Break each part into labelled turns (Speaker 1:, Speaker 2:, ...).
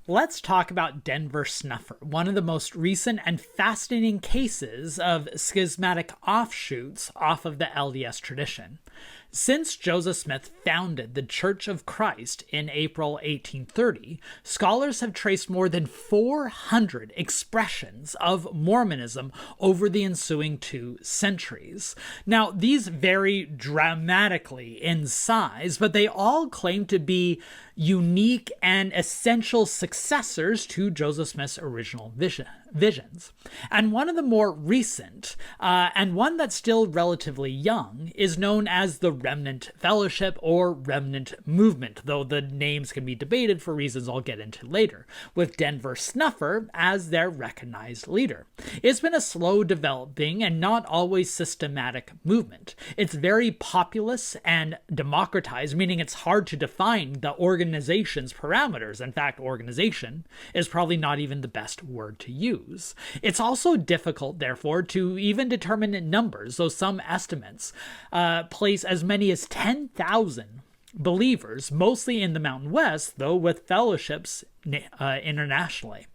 Speaker 1: Let's talk about Denver Snuffer, one of the most recent and fascinating cases of schismatic offshoots off of the LDS tradition. Since Joseph Smith founded the Church of Christ in April 1830, scholars have traced more than 400 expressions of Mormonism over the ensuing 2 centuries. Now, these vary dramatically in size, but they all claim to be unique and essential successors to Joseph Smith's original visions. And one of the more recent, and one that's still relatively young, is known as the Remnant Fellowship or Remnant Movement, though the names can be debated for reasons I'll get into later, with Denver Snuffer as their recognized leader. It's been a slow developing and not always systematic movement. It's very populous and democratized, meaning it's hard to define the organization's parameters. In fact, organization is probably not even the best word to use. It's also difficult, therefore, to even determine numbers, though some estimates place as many as 10,000 believers, mostly in the Mountain West, though with fellowships internationally.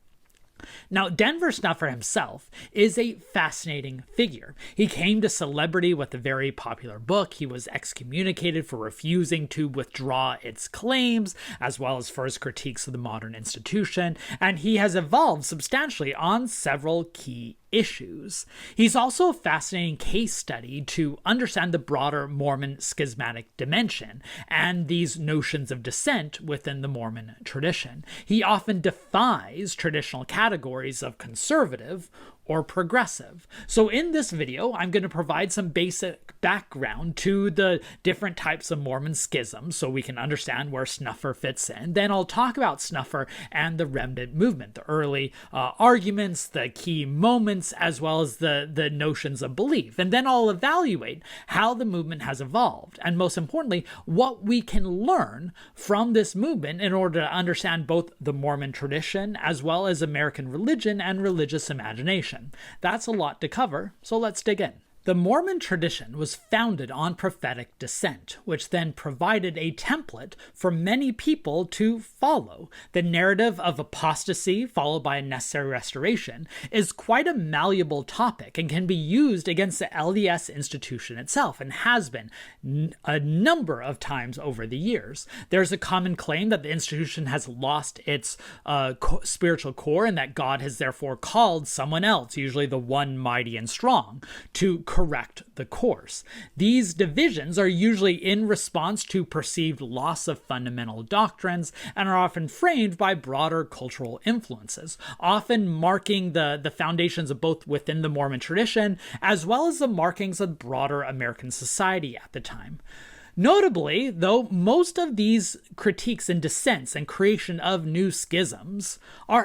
Speaker 1: Now, Denver Snuffer himself is a fascinating figure. He came to celebrity with a very popular book. He was excommunicated for refusing to withdraw its claims, as well as for his critiques of the modern institution, and he has evolved substantially on several key issues. He's also a fascinating case study to understand the broader Mormon schismatic dimension and these notions of dissent within the Mormon tradition. He often defies traditional categories of conservative or progressive. So in this video, I'm going to provide some basic background to the different types of Mormon schisms so we can understand where Snuffer fits in. Then I'll talk about Snuffer and the Remnant Movement, the early arguments, the key moments, as well as the notions of belief. And then I'll evaluate how the movement has evolved, and most importantly, what we can learn from this movement in order to understand both the Mormon tradition as well as American religion and religious imagination. That's a lot to cover, so let's dig in. The Mormon tradition was founded on prophetic dissent, which then provided a template for many people to follow. The narrative of apostasy, followed by a necessary restoration, is quite a malleable topic and can be used against the LDS institution itself, and has been a number of times over the years. There's a common claim that the institution has lost its spiritual core, and that God has therefore called someone else, usually the one mighty and strong, to correct the course. These divisions are usually in response to perceived loss of fundamental doctrines and are often framed by broader cultural influences, often marking the foundations of both within the Mormon tradition as well as the markings of broader American society at the time. Notably, though, most of these critiques and dissents and creation of new schisms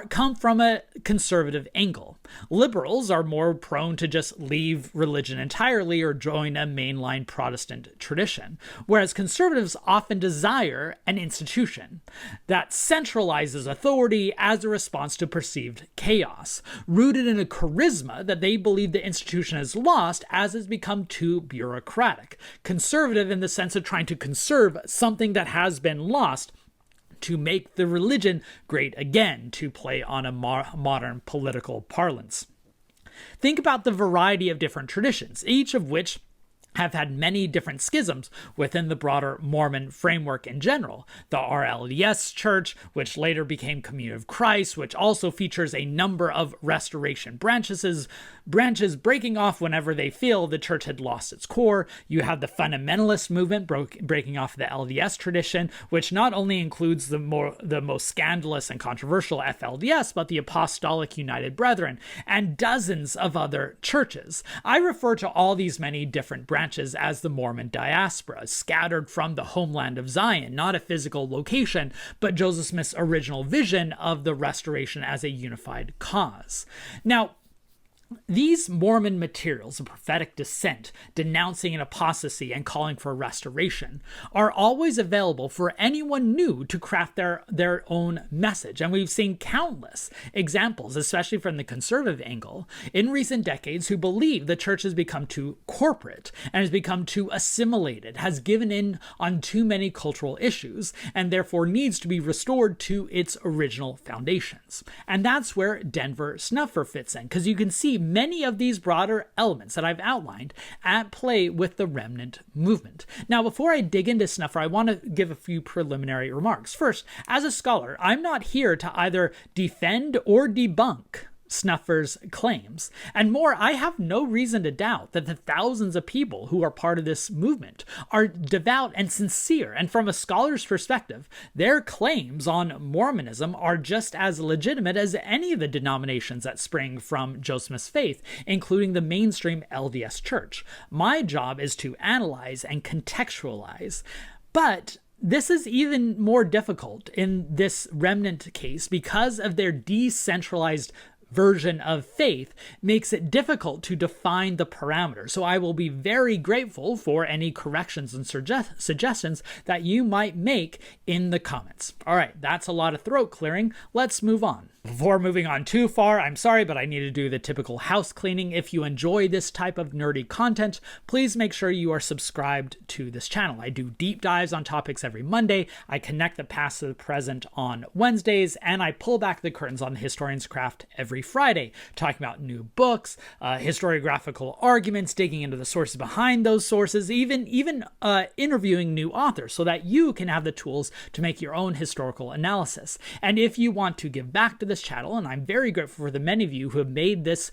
Speaker 1: come from a conservative angle. Liberals are more prone to just leave religion entirely or join a mainline Protestant tradition, whereas conservatives often desire an institution that centralizes authority as a response to perceived chaos, rooted in a charisma that they believe the institution has lost as it's become too bureaucratic. Conservative in the sense of trying to conserve something that has been lost to make the religion great again, to play on a modern political parlance. Think about the variety of different traditions, each of which have had many different schisms within the broader Mormon framework in general. The RLDS Church, which later became Communion of Christ, which also features a number of restoration branches breaking off whenever they feel the church had lost its core. You have the fundamentalist movement breaking off the LDS tradition, which not only includes the most scandalous and controversial FLDS, but the Apostolic United Brethren and dozens of other churches. I refer to all these many different branches as the Mormon Diaspora, scattered from the homeland of Zion, not a physical location, but Joseph Smith's original vision of the restoration as a unified cause. Now, These Mormon materials of prophetic dissent, denouncing an apostasy and calling for restoration, are always available for anyone new to craft their own message. And we've seen countless examples, especially from the conservative angle, in recent decades who believe the church has become too corporate and has become too assimilated, has given in on too many cultural issues, and therefore needs to be restored to its original foundations. And that's where Denver Snuffer fits in, because you can see many of these broader elements that I've outlined at play with the Remnant Movement. Now, before I dig into Snuffer, I want to give a few preliminary remarks. First, as a scholar, I'm not here to either defend or debunk Snuffer's claims. And more, I have no reason to doubt that the thousands of people who are part of this movement are devout and sincere. And from a scholar's perspective, their claims on Mormonism are just as legitimate as any of the denominations that spring from Joseph Smith's faith, including the mainstream LDS Church. My job is to analyze and contextualize. But this is even more difficult in this remnant case because of their decentralized version of faith makes it difficult to define the parameters. So I will be very grateful for any corrections and suggestions that you might make in the comments. All right, that's a lot of throat clearing. Let's move on. Before moving on too far, I'm sorry, but I need to do the typical house cleaning. If you enjoy this type of nerdy content, please make sure you are subscribed to this channel. I do deep dives on topics every Monday. I connect the past to the present on Wednesdays, and I pull back the curtains on the historian's craft every Friday, talking about new books, historiographical arguments, digging into the sources behind those sources, even interviewing new authors so that you can have the tools to make your own historical analysis. And if you want to give back to this channel, and I'm very grateful for the many of you who have made this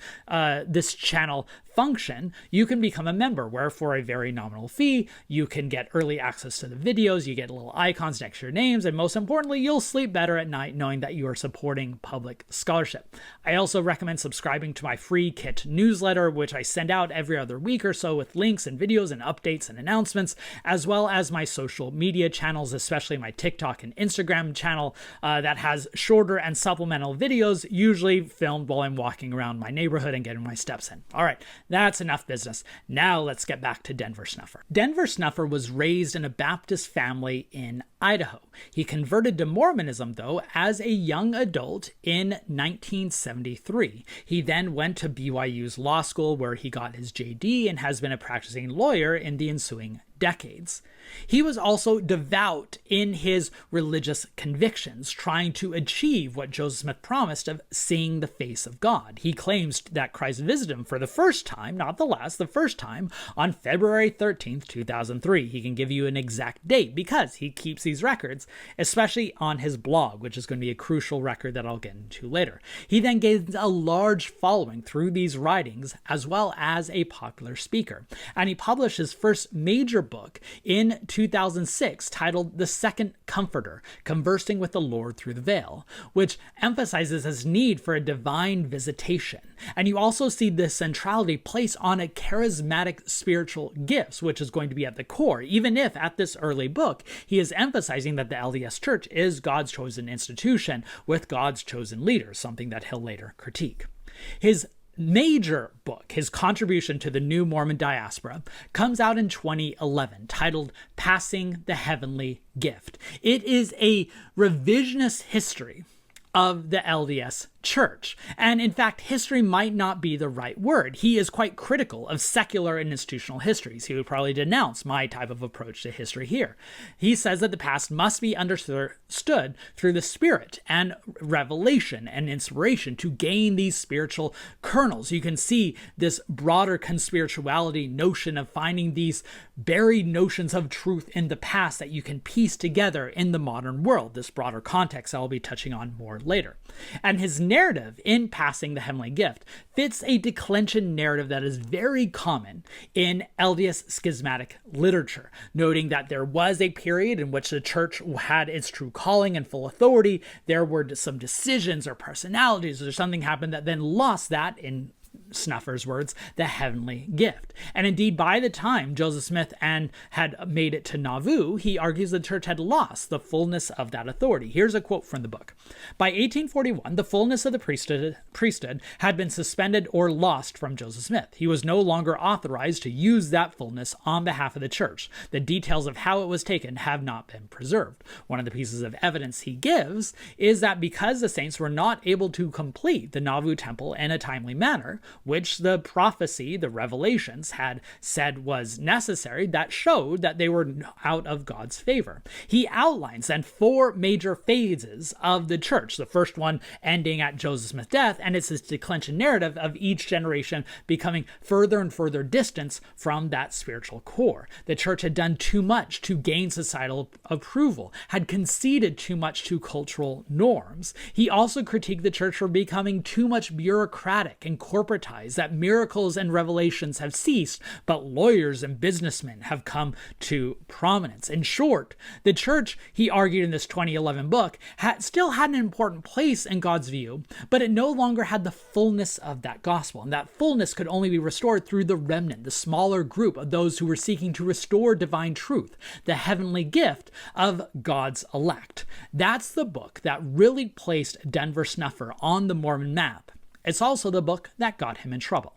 Speaker 1: channel function, you can become a member, where for a very nominal fee, you can get early access to the videos, you get little icons next to your names, and most importantly, you'll sleep better at night knowing that you are supporting public scholarship. I also recommend subscribing to my free kit newsletter, which I send out every other week or so with links and videos and updates and announcements, as well as my social media channels, especially my TikTok and Instagram channel that has shorter and supplemental videos, usually filmed while I'm walking around my neighborhood and getting my steps in. All right, that's enough business. Now let's get back to Denver Snuffer. Denver Snuffer was raised in a Baptist family in Idaho. He converted to Mormonism, though, as a young adult in 1973. He then went to BYU's law school, where he got his JD and has been a practicing lawyer in the ensuing decades. He was also devout in his religious convictions, trying to achieve what Joseph Smith promised of seeing the face of God. He claims that Christ visited him for the first time, not the last, the first time, on February 13th, 2003. He can give you an exact date because he keeps these records, especially on his blog, which is going to be a crucial record that I'll get into later. He then gained a large following through these writings, as well as a popular speaker. And he published his first major book in 2006 titled The Second Comforter, Conversing with the Lord Through the Veil, which emphasizes his need for a divine visitation. And you also see this centrality placed on a charismatic spiritual gifts, which is going to be at the core, even if at this early book, he is emphasizing that the LDS Church is God's chosen institution with God's chosen leaders, something that he'll later critique. His major book, his contribution to the new Mormon Diaspora, comes out in 2011, titled Passing the Heavenly Gift. It is a revisionist history of the LDS Church. And in fact, history might not be the right word. He is quite critical of secular and institutional histories. He would probably denounce my type of approach to history here. He says that the past must be understood through the Spirit and revelation and inspiration to gain these spiritual kernels. You can see this broader conspirituality notion of finding these buried notions of truth in the past that you can piece together in the modern world, this broader context I'll be touching on more later. And his narrative in Passing the Heavenly Gift fits a declension narrative that is very common in LDS schismatic literature, noting that there was a period in which the church had its true calling and full authority. There were some decisions or personalities or something happened that then lost that in Snuffer's words, the heavenly gift. And indeed, by the time Joseph Smith had made it to Nauvoo, he argues the church had lost the fullness of that authority. Here's a quote from the book. By 1841, the fullness of the priesthood had been suspended or lost from Joseph Smith. He was no longer authorized to use that fullness on behalf of the church. The details of how it was taken have not been preserved. One of the pieces of evidence he gives is that because the saints were not able to complete the Nauvoo temple in a timely manner, which the prophecy, the revelations, had said was necessary, that showed that they were out of God's favor. He outlines then 4 major phases of the church, the first one ending at Joseph Smith's death, and it's this declension narrative of each generation becoming further and further distance from that spiritual core. The church had done too much to gain societal approval, had conceded too much to cultural norms. He also critiqued the church for becoming too much bureaucratic and corporatized, that miracles and revelations have ceased, but lawyers and businessmen have come to prominence. In short, the church, he argued in this 2011 book, still had an important place in God's view, but it no longer had the fullness of that gospel. And that fullness could only be restored through the remnant, the smaller group of those who were seeking to restore divine truth, the heavenly gift of God's elect. That's the book that really placed Denver Snuffer on the Mormon map. It's also the book that got him in trouble.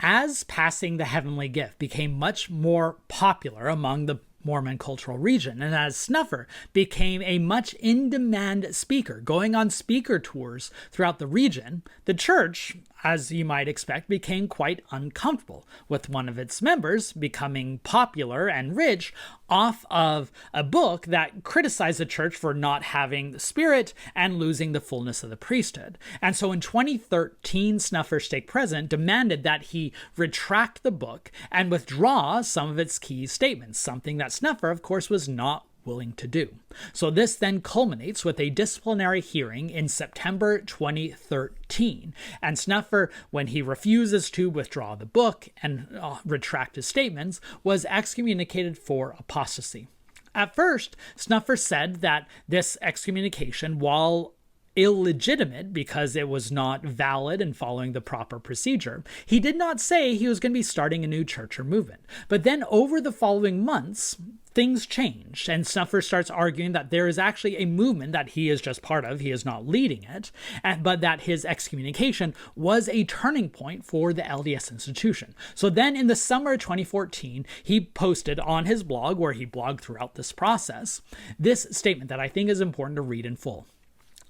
Speaker 1: As passing the heavenly gift became much more popular among the Mormon cultural region, and as Snuffer became a much in-demand speaker, going on speaker tours throughout the region, the church, as you might expect, became quite uncomfortable with one of its members becoming popular and rich off of a book that criticized the church for not having the spirit and losing the fullness of the priesthood. And so in 2013, Snuffer's stake president demanded that he retract the book and withdraw some of its key statements, something that Snuffer, of course, was not willing to do. So this then culminates with a disciplinary hearing in September 2013. And Snuffer, when he refuses to withdraw the book and retract his statements, was excommunicated for apostasy. At first, Snuffer said that this excommunication, while illegitimate because it was not valid and following the proper procedure, he did not say he was going to be starting a new church or movement. But then over the following months, things changed, and Snuffer starts arguing that there is actually a movement that he is just part of, he is not leading it, but that his excommunication was a turning point for the LDS institution. So then in the summer of 2014, he posted on his blog, where he blogged throughout this process, this statement that I think is important to read in full.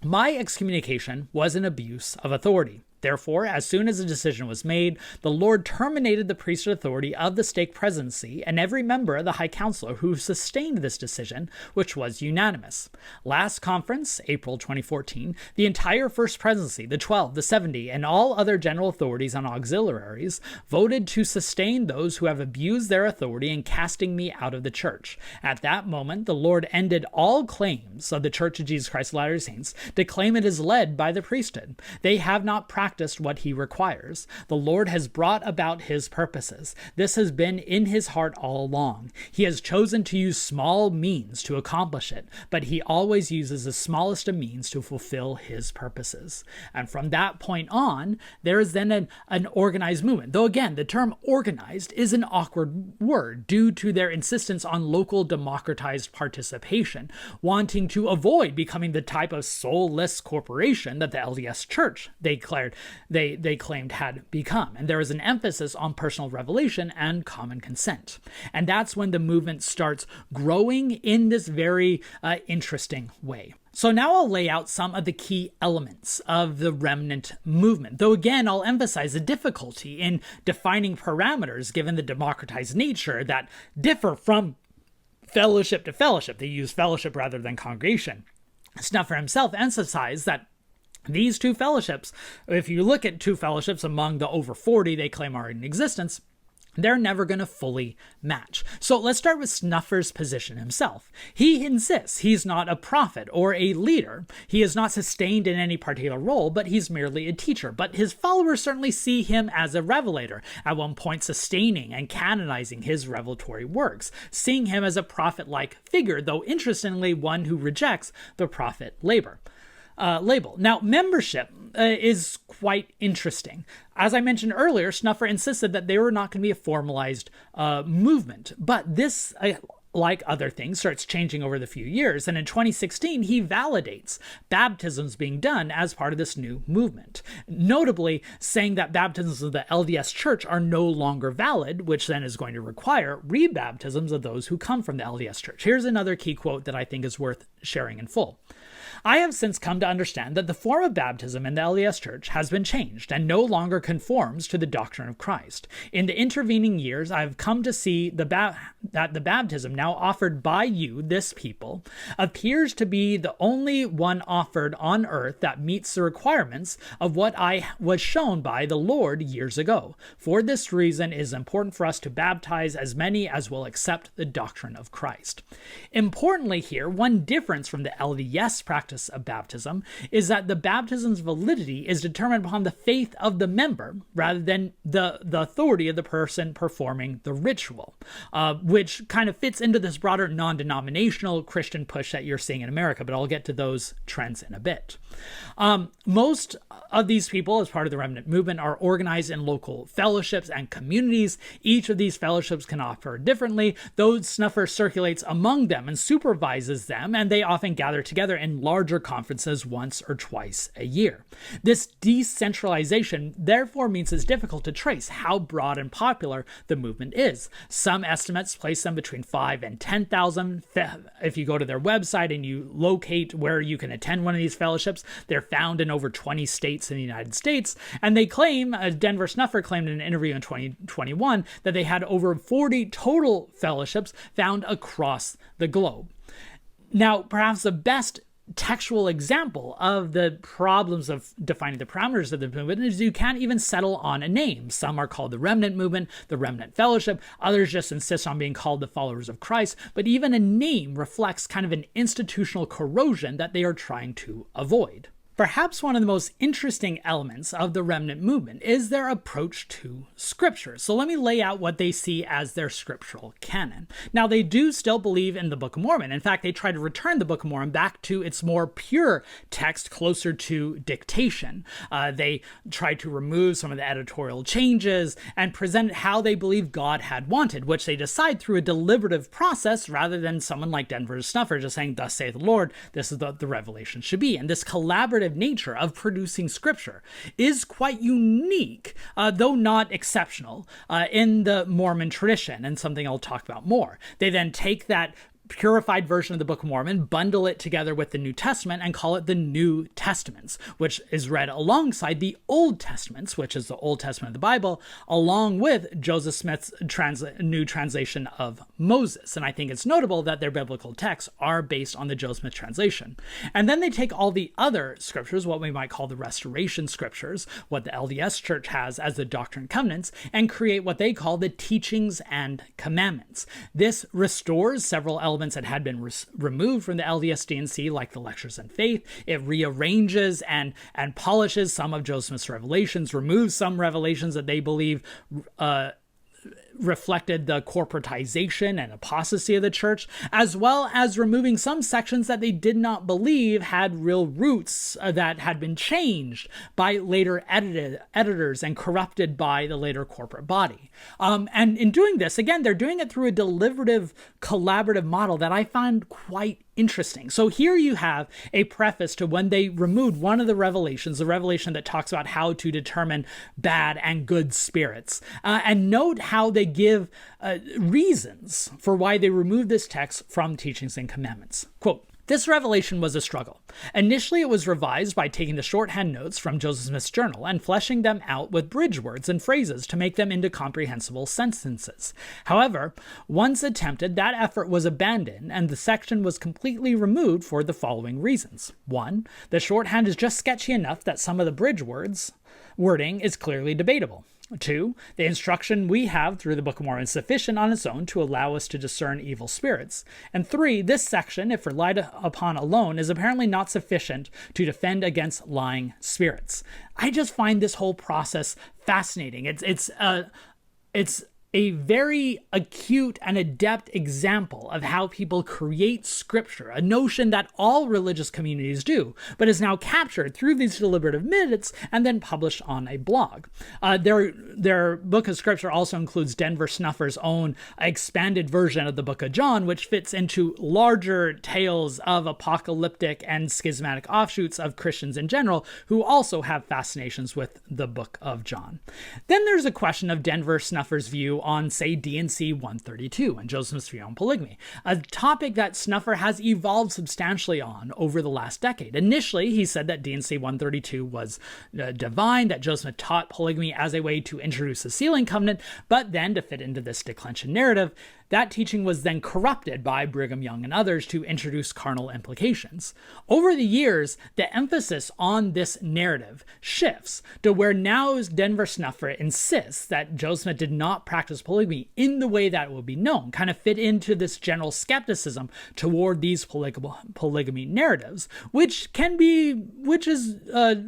Speaker 1: My excommunication was an abuse of authority. Therefore, as soon as a decision was made, the Lord terminated the priesthood authority of the stake presidency and every member of the High Council who sustained this decision, which was unanimous. Last conference, April 2014, the entire First Presidency, the 12, the 70, and all other general authorities and auxiliaries voted to sustain those who have abused their authority in casting me out of the church. At that moment, the Lord ended all claims of the Church of Jesus Christ of Latter-day Saints to claim it is led by the priesthood. They have not practiced what he requires. The Lord has brought about his purposes. This has been in his heart all along. He has chosen to use small means to accomplish it, but he always uses the smallest of means to fulfill his purposes. And from that point on, there is then an organized movement. Though again, the term organized is an awkward word due to their insistence on local democratized participation, wanting to avoid becoming the type of soulless corporation that the LDS Church they claimed had become. And there is an emphasis on personal revelation and common consent. And that's when the movement starts growing in this very interesting way. So now I'll lay out some of the key elements of the Remnant Movement, though again I'll emphasize the difficulty in defining parameters given the democratized nature that differ from fellowship to fellowship. They use fellowship rather than congregation. Snuffer himself emphasized that these two fellowships, if you look at two fellowships among the over 40 they claim are in existence, they're never going to fully match. So let's start with Snuffer's position himself. He insists he's not a prophet or a leader. He is not sustained in any particular role, but he's merely a teacher. But his followers certainly see him as a revelator, at one point sustaining and canonizing his revelatory works, seeing him as a prophet-like figure, though interestingly one who rejects the prophet labor. label. Now, membership is quite interesting. As I mentioned earlier, Snuffer insisted that they were not going to be a formalized movement, but this, like other things, starts changing over the few years. And in 2016, he validates baptisms being done as part of this new movement, notably saying that baptisms of the LDS Church are no longer valid, which then is going to require rebaptisms of those who come from the LDS Church. Here's another key quote that I think is worth sharing in full. I have since come to understand that the form of baptism in the LDS Church has been changed and no longer conforms to the doctrine of Christ. In the intervening years, I have come to see that the baptism now offered by you, this people, appears to be the only one offered on earth that meets the requirements of what I was shown by the Lord years ago. For this reason, it is important for us to baptize as many as will accept the doctrine of Christ. Importantly here, one difference from the LDS practice of baptism is that the baptism's validity is determined upon the faith of the member rather than the authority of the person performing the ritual, which kind of fits into this broader non-denominational Christian push that you're seeing in America, but I'll get to those trends in a bit. Most of these people, as part of the Remnant Movement, are organized in local fellowships and communities. Each of these fellowships can offer differently, though Snuffer circulates among them and supervises them, and they often gather together in larger conferences once or twice a year. This decentralization therefore means it's difficult to trace how broad and popular the movement is. Some estimates place them between 5,000 and 10,000. If you go to their website and you locate where you can attend one of these fellowships, they're found in over 20 states in the United States, and they claim, Denver Snuffer claimed in an interview in 2021, that they had over 40 total fellowships found across the globe. Now, perhaps the best textual example of the problems of defining the parameters of the movement is you can't even settle on a name. Some are called the Remnant Movement, the Remnant Fellowship. Others just insist on being called the Followers of Christ. But even a name reflects kind of an institutional corrosion that they are trying to avoid. Perhaps one of the most interesting elements of the Remnant Movement is their approach to Scripture. So let me lay out what they see as their scriptural canon. Now, they do still believe in the Book of Mormon. In fact, they try to return the Book of Mormon back to its more pure text, closer to dictation. They try to remove some of the editorial changes and present how they believe God had wanted, which they decide through a deliberative process rather than someone like Denver Snuffer just saying, "Thus saith the Lord, this is the revelation should be." And this collaborative nature of producing scripture is quite unique, though not exceptional, in the Mormon tradition, and something I'll talk about more. They then take that purified version of the Book of Mormon, bundle it together with the New Testament, and call it the New Testaments, which is read alongside the Old Testaments, which is the Old Testament of the Bible, along with Joseph Smith's new translation of Moses. And I think it's notable that their biblical texts are based on the Joseph Smith translation. And then they take all the other scriptures, what we might call the Restoration Scriptures, what the LDS Church has as the Doctrine and Covenants, and create what they call the Teachings and Commandments. This restores several elements that had been removed from the LDS D&C, like the Lectures on Faith. It rearranges and polishes some of Joseph Smith's revelations, removes some revelations that they believe reflected the corporatization and apostasy of the church, as well as removing some sections that they did not believe had real roots that had been changed by later editors and corrupted by the later corporate body. And in doing this, again, they're doing it through a deliberative, collaborative model that I find quite interesting. So here you have a preface to when they removed one of the revelations, the revelation that talks about how to determine bad and good spirits. And note how they give reasons for why they removed this text from Teachings and Commandments. Quote, "This revelation was a struggle. Initially, it was revised by taking the shorthand notes from Joseph Smith's journal and fleshing them out with bridge words and phrases to make them into comprehensible sentences. However, once attempted, that effort was abandoned and the section was completely removed for the following reasons. 1. The shorthand is just sketchy enough that some of the bridge wording is clearly debatable. 2. The instruction we have through the Book of Mormon is sufficient on its own to allow us to discern evil spirits. And 3. This section, if relied upon alone, is apparently not sufficient to defend against lying spirits." I just find this whole process fascinating. It's a very acute and adept example of how people create scripture, a notion that all religious communities do, but is now captured through these deliberative minutes and then published on a blog. Their book of scripture also includes Denver Snuffer's own expanded version of the book of John, which fits into larger tales of apocalyptic and schismatic offshoots of Christians in general who also have fascinations with the book of John. Then there's a question of Denver Snuffer's view on, say, D&C 132 and Joseph Smith's view on polygamy, a topic that Snuffer has evolved substantially on over the last decade. Initially, he said that D&C 132 was divine, that Joseph Smith taught polygamy as a way to introduce a sealing covenant, but then to fit into this declension narrative, that teaching was then corrupted by Brigham Young and others to introduce carnal implications. Over the years, the emphasis on this narrative shifts to where now Denver Snuffer insists that Joseph Smith did not practice polygamy in the way that it would be known, kind of fit into this general skepticism toward these polygamy narratives, which is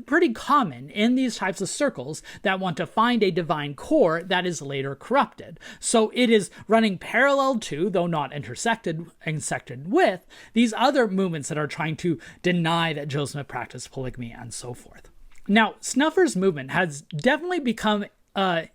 Speaker 1: pretty common in these types of circles that want to find a divine core that is later corrupted. So it is running parallel to, though not intersected with, these other movements that are trying to deny that Joseph Smith practiced polygamy and so forth. Now, Snuffer's movement has definitely become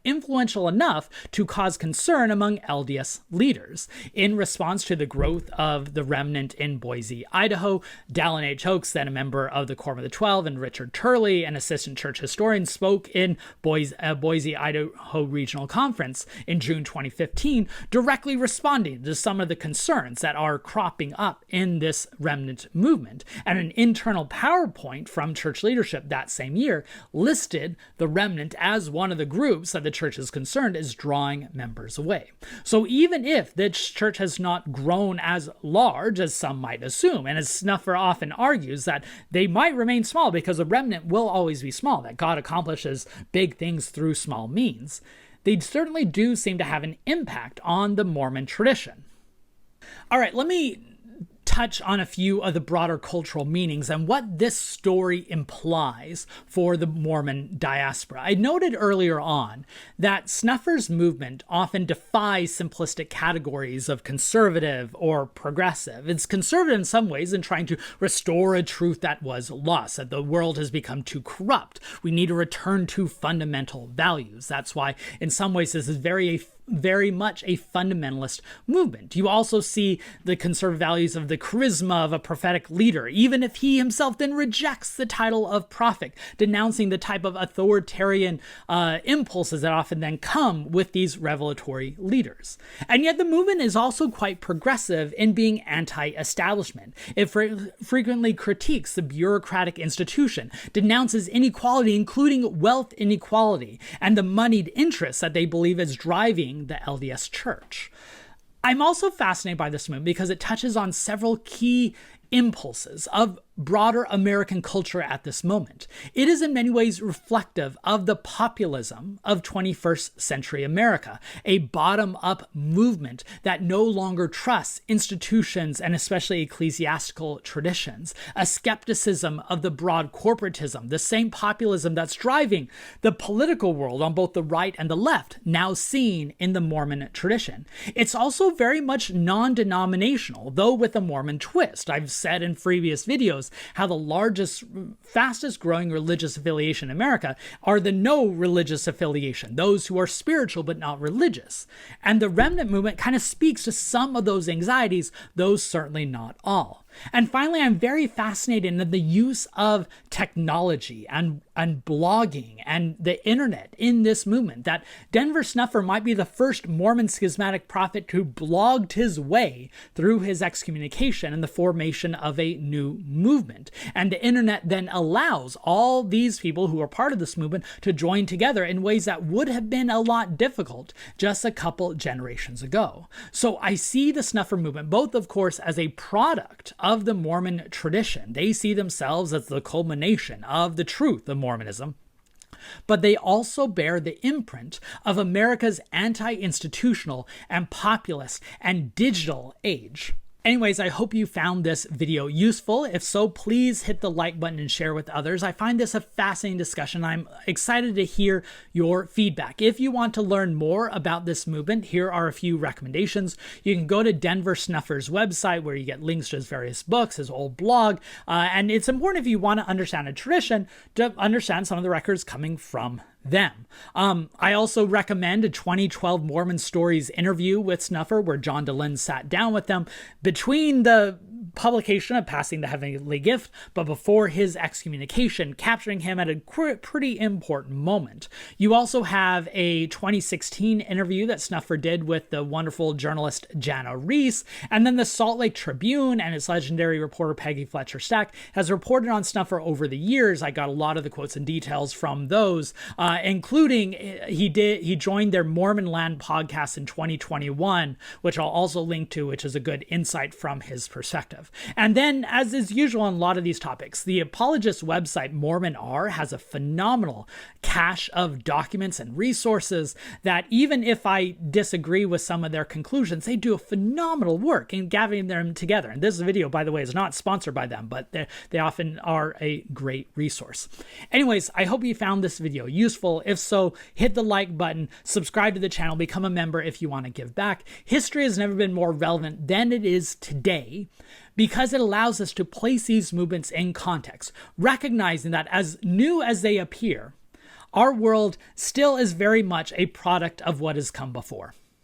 Speaker 1: influential enough to cause concern among LDS leaders. In response to the growth of the Remnant in Boise, Idaho, Dallin H. Oakes, then a member of the Quorum of the 12, and Richard Turley, an assistant church historian, spoke in Boise, Idaho Regional Conference in June 2015, directly responding to some of the concerns that are cropping up in this Remnant movement. And an internal PowerPoint from church leadership that same year listed the Remnant as one of the groups that the church is concerned is drawing members away. So even if the church has not grown as large as some might assume, and as Snuffer often argues that they might remain small because a remnant will always be small, that God accomplishes big things through small means, they certainly do seem to have an impact on the Mormon tradition. All right, let me touch on a few of the broader cultural meanings and what this story implies for the Mormon diaspora. I noted earlier on that Snuffer's movement often defies simplistic categories of conservative or progressive. It's conservative in some ways in trying to restore a truth that was lost, that the world has become too corrupt. We need to return to fundamental values. That's why, in some ways, this is very much a fundamentalist movement. You also see the conservative values of the charisma of a prophetic leader, even if he himself then rejects the title of prophet, denouncing the type of authoritarian impulses that often then come with these revelatory leaders. And yet the movement is also quite progressive in being anti-establishment. It frequently critiques the bureaucratic institution, denounces inequality, including wealth inequality, and the moneyed interests that they believe is driving the LDS Church. I'm also fascinated by this movement because it touches on several key impulses of broader American culture at this moment. It is in many ways reflective of the populism of 21st century America, a bottom-up movement that no longer trusts institutions and especially ecclesiastical traditions, a skepticism of the broad corporatism, the same populism that's driving the political world on both the right and the left, now seen in the Mormon tradition. It's also very much non-denominational, though with a Mormon twist. I've said in previous videos how the largest, fastest growing religious affiliation in America are the no religious affiliation, those who are spiritual but not religious. And the Remnant movement kind of speaks to some of those anxieties, though certainly not all. And finally, I'm very fascinated in the use of technology and blogging and the internet in this movement, that Denver Snuffer might be the first Mormon schismatic prophet who blogged his way through his excommunication and the formation of a new movement. And the internet then allows all these people who are part of this movement to join together in ways that would have been a lot difficult just a couple generations ago. So I see the Snuffer movement both, of course, as a product of the Mormon tradition. They see themselves as the culmination of the truth of Mormonism, but they also bear the imprint of America's anti-institutional and populist and digital age. Anyways, I hope you found this video useful. If so, please hit the like button and share with others. I find this a fascinating discussion. I'm excited to hear your feedback. If you want to learn more about this movement, here are a few recommendations. You can go to Denver Snuffer's website where you get links to his various books, his old blog, and it's important if you want to understand a tradition to understand some of the records coming from them. I also recommend a 2012 Mormon Stories interview with Snuffer where John DeLynn sat down with them between the publication of Passing the Heavenly Gift, but before his excommunication, capturing him at a pretty important moment. You also have a 2016 interview that Snuffer did with the wonderful journalist Jana Reese, and then the Salt Lake Tribune and its legendary reporter Peggy Fletcher Stack has reported on Snuffer over the years. I got a lot of the quotes and details from those, including he joined their Mormon Land podcast in 2021, which I'll also link to, which is a good insight from his perspective. And then, as is usual on a lot of these topics, the apologist website Mormon R has a phenomenal cache of documents and resources that, even if I disagree with some of their conclusions, they do a phenomenal work in gathering them together. And this video, by the way, is not sponsored by them, but they often are a great resource. Anyways, I hope you found this video useful. If so, hit the like button, subscribe to the channel, become a member if you want to give back. History has never been more relevant than it is today, because it allows us to place these movements in context, recognizing that as new as they appear, our world still is very much a product of what has come before.